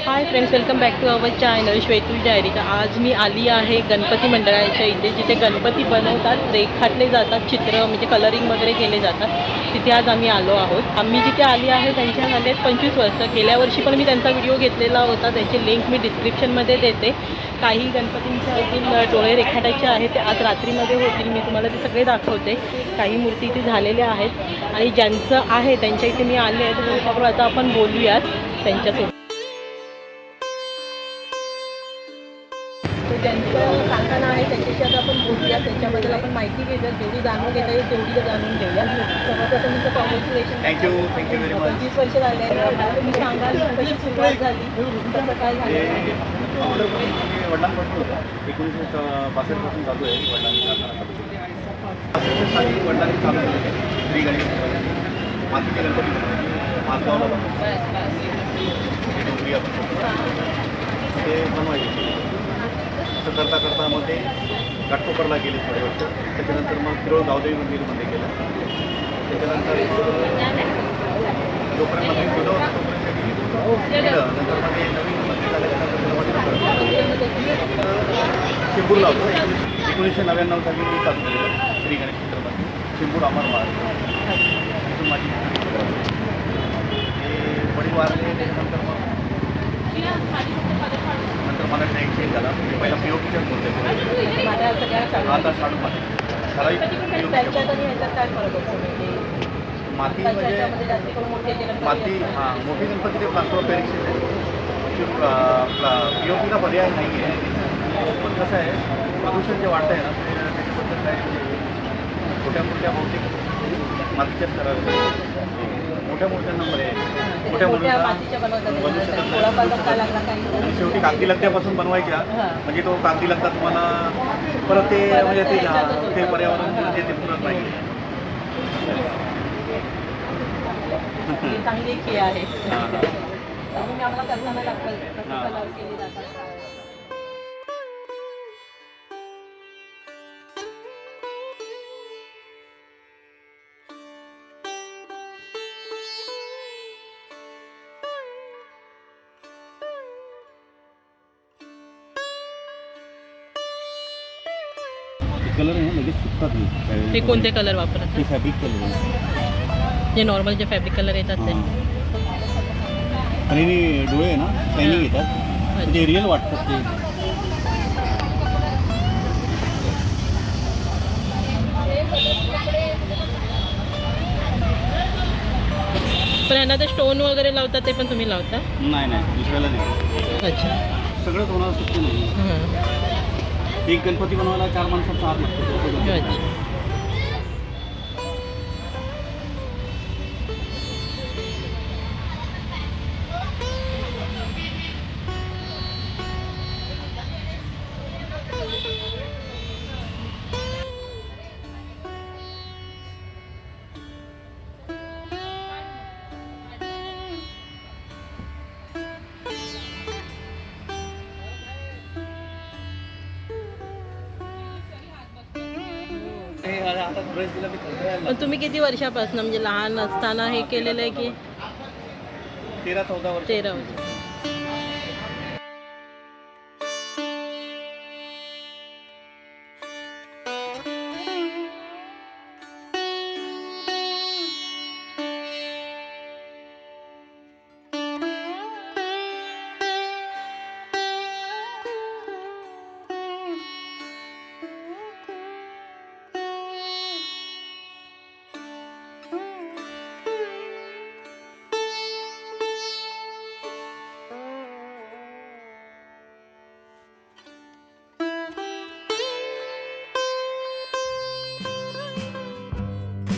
High friends, welcome back to our channel Shwetu's diary. तर आज मी आली आहे गणपती मंडळाच्या इथे, जिथे गणपती बनवतात, रेखाटले जातात, चित्र म्हणजे कलरिंग वगैरे केले जातात. तिथे आज आम्ही आलो आहोत. आम्ही जिथे आली आहे त्यांच्या झाले 25 वर्ष. गेल्या वर्षी पण मी त्यांचा व्हिडिओ घेतलेला होता, त्याची लिंक मी डिस्क्रिप्शनमध्ये देते. काही गणपतींचे अजून डोळे रेखाटायचे आहेत, ते आज रात्रीमध्ये होतील. मी तुम्हाला ते सगळे दाखवते. काही मूर्ती इथे झालेल्या आहेत आणि ज्यांचं आहे त्यांच्या इथे मी आले आहे, तर त्यांच्याबरोबर आता आपण बोलूयात त्यांच्यासोबत. ज्यांचं कारखाना आहे त्यांच्याशी आता आपण बोलूया, त्याच्याबद्दल आपण माहिती घेऊया, जेवढी जाणून घेता येईल तेवढी जाणून घेऊया. सर्वप्रथम तुमचं कॉंग्रॅच्युलेशन. Thank you very much. 25 वर्ष झाले आहे. तुम्ही सांगाल कशी सुरुवात झाली, कसं काय झालं? वडिलांपासून होता. 1962 पासून चालू आहे. वडिलांनी कारखाना चालू केला. 65 साली वडिलांनी चालू केले. श्री गणेश मातीचे गणपती माझगावला ते बनवायचे. असं करता करता मग ते घाटकोपरला गेले थोडे वर्ष. त्याच्यानंतर मग किरोळ गावदेवी मंदिरमध्ये गेलं. त्याच्यानंतर जोपर्यंत मंदिर गेलो तोपर्यंत नंतर मध्ये नवीन मंदिर झाल्यानंतर चिंबूरला होतो. 1999 साली मी चालू केलेलं श्री गणेश चित्रपट चिंबूर अमर महाराज. तिथून माझी वडील वारले. त्याच्यानंतर मग नंतर मला ट्रॅक चेंज झाला. पहिला पीओपीच्याच मूर्त्या आता शाडूमध्ये ठराविक माती म्हणजे माती. हां, मोठी गणपती ते प्लास्टर ऑफ पॅरिसचे आहे. पीओपीला पर्याय नाही आहे. पण कसं आहे, प्रदूषण जे वाढतं आहे ना, त्याच्याबद्दल काय छोट्या मूर्त्या बहुतेक मातीच्याच कराव्या. मोठ्या मूर्त्यांना पर्याय मोठ्या बनवू शकत नाही. शेवटी कागदी लगद्यापासून बनवायच्या, म्हणजे तो कागदी लगदा तुम्हाला परत ते म्हणजे ते पर्यावरण म्हणजे ते पुरत नाही. चांगली एक आहे. आम्हाला करताना केली जातात. कलर आहे ना, लगेच सुकतात. हे कोणते कलर वापरतात? ते फॅब्रिक कलर आहे. जे नॉर्मल जे फॅब्रिक कलर येतात ते. आणि डोळे आहे ना, शायनिंग येतात, म्हणजे रिअल वाटतात ते. पण यांना ते स्टोन वगैरे लावतात, ते पण तुम्ही लावता? नाही नाही, दुसऱ्याला देतो. अच्छा, सगळंच होणार शक्य नाही. एक गणपती बनवायला 4 माणसांचा हात लागतो. तुम्ही किती वर्षापासून म्हणजे लहान असताना हे केलेलं आहे की? 13-14 वर्ष. 13 वर्ष.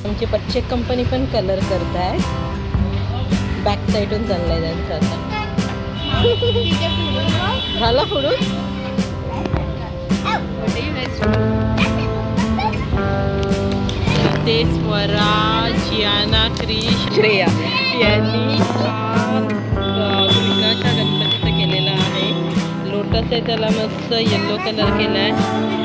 आमची बच्चे कंपनी पण कलर करत आहे. बॅक साईडून चाललाय त्यांचं आता. झाला फोडून. ते स्वराज, याना, क्रिश, श्रेया यांनी विघ्नाच्या गणपतीचं केलेलं आहे. लोटस आहे, त्याला मस्त येल्लो कलर केला आहे.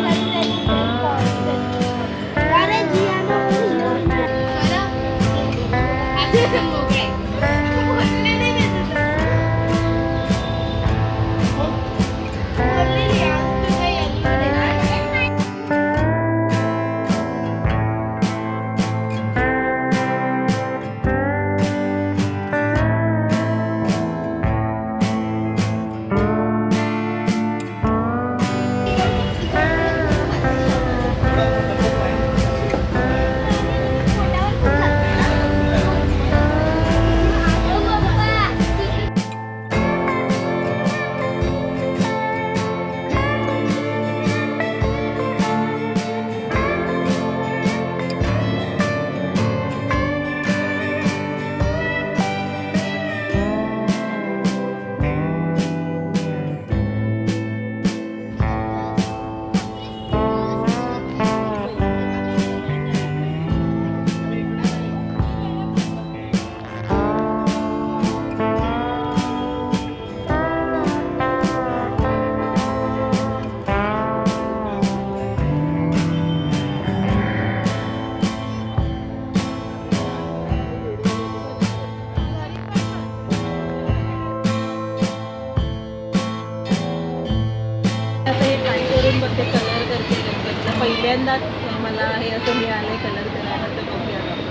बघते कलर करते गणपतीला. पहिल्यांदाच मला हे असं मिळालंय कलर करायला, तर बघूया आपण.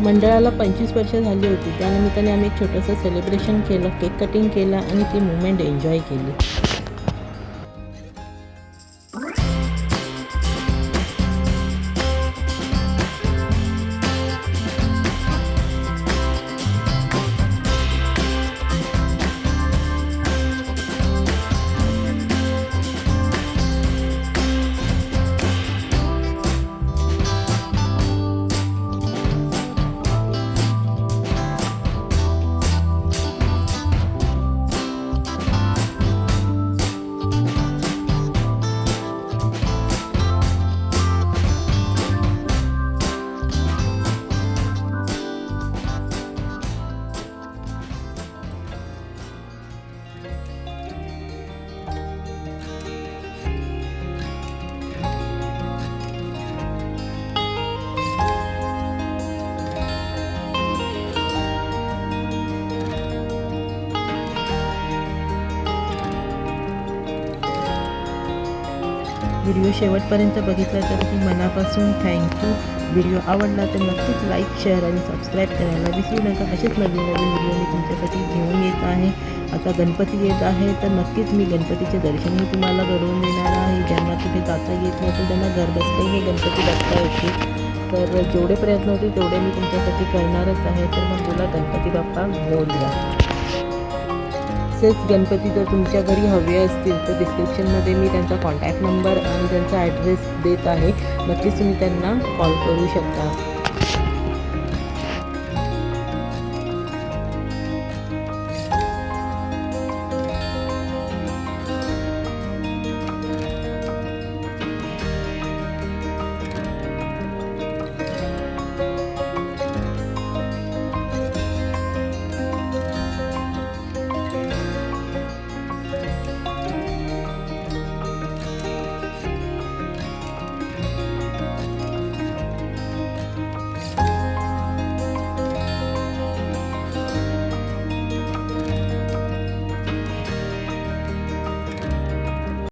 मंडळाला 25 वर्ष झाली होती. त्यानिमित्ताने आम्ही एक छोटंसं सेलिब्रेशन केलं, केक कटिंग केलं आणि ती मुवमेंट एन्जॉय केली. व्हिडिओ शेवटपर्यंत बघितला तर ती मनापासून थँक्यू. व्हिडिओ आवडला तर नक्कीच लाईक, शेअर आणि सबस्क्राईब करायला विसरू नका. असेच नवीन नवीन व्हिडिओ मी तुमच्यासाठी घेऊन येत आहे. आता गणपती येत आहे तर नक्कीच मी गणपतीचे दर्शनही तुम्हाला घडवून देणार आहे. ज्यांना कुठे जाता येत नसेल त्यांना घर बसल्याही हे गणपती बघता येतील. तर जेवढे प्रयत्न होतील तेवढे मी तुमच्यासाठी करणारच आहे. तर मग बोला गणपती बाप्पा मोरया. असेच गणपती जर तुमच्या घरी हवे असतील तर डिस्क्रिप्शनमध्ये मी त्यांचा कॉन्टॅक्ट नंबर आणि त्यांचा ॲड्रेस देत आहे. नक्कीच तुम्ही त्यांना कॉल करू शकता.